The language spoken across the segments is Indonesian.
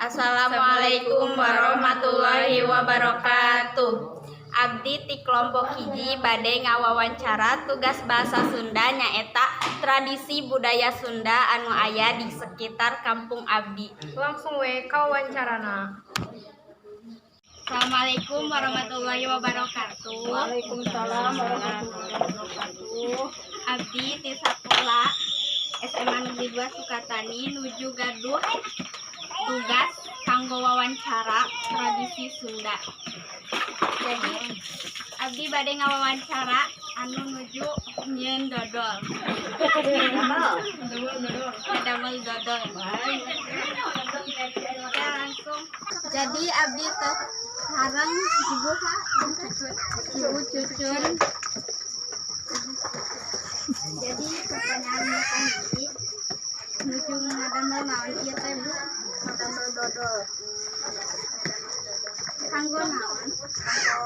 Assalamualaikum warahmatullahi wabarakatuh. Abdi ti kelompok hiji bade ngawawancara tugas bahasa Sunda nyaeta tradisi budaya Sunda anu aya di sekitar kampung abdi. Langsung we ka wawancarana. Assalamualaikum warahmatullahi wabarakatuh. Waalaikumsalam warahmatullahi wabarakatuh. Abdi ti sakola SMA Negeri 2 Sukatani nuju gaduh tugas kanggo wawancara tradisi Sunda. Jadi abdi bade ngawawancara anu nuju nyieun dodol. Damel dodol. Ya langsung. Jadi abdi teh sareng ibu cucun. Jadi pertanyaannya kan ini nuju ngadamel naon ieu teh Bu? Ngadamel dodol. Kanggo naon? Kanggo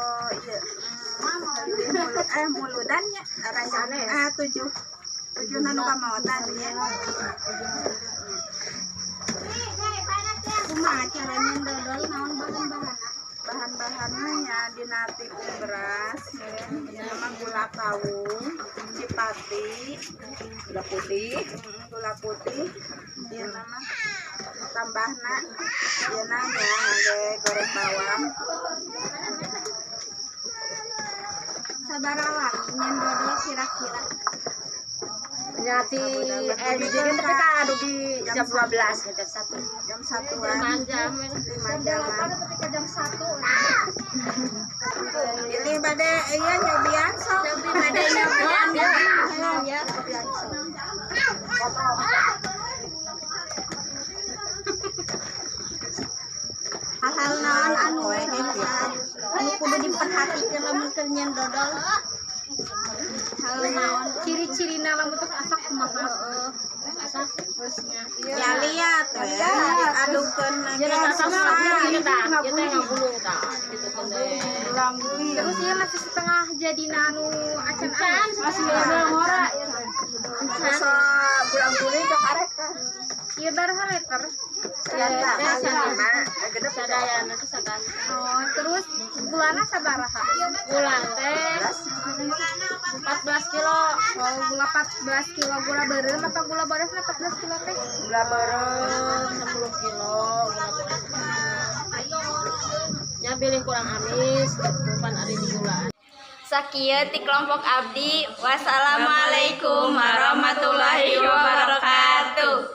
ieu muludan nya rasane 7 nanu kamaotan ya. Kumaha cara nyieun dodol naon bahan-bahanna? Bahan-bahannya ya dina tepung beras, ya nama gula kawung, cipati, gula putih, ya nama tambahna, ya nanya ada goreng bawang. Sabaraha nyieun dodol kira-kira? Nyati jadi kita adu di jam 12 gitu satu. Jam 1-an. 5 jaman. Ketika jam 1. Ini bade iya nyobian sok. Lebih bade nyobian ya. Hal-hal naon anu kudu diperhatikeun lamun keur nyieun dodol? Hal naon Ciri-cirina lamun teh asak kumaha? Asak terusnya. Ya lihat ya, adukeun ngagulung tah gitu kan deh. terus ieu masih setengah jadi anu acan-acan Masih ada ngora ya. Bisa gulang-guling ke karek kan. ieu baraha liter? Sadayana teh sagan. Oh, terus gulana sabaraha? Gula teh 14 kilo. Oh, gula 14 kilo. Gula beureum apa gula boresna 14 kilo teh? Gula beureum 10 kilo. Ya pilih kurang amis, bukan ada di gulaan. Sakieu ti kelompok abdi. Wassalamualaikum warahmatullahi wabarakatuh.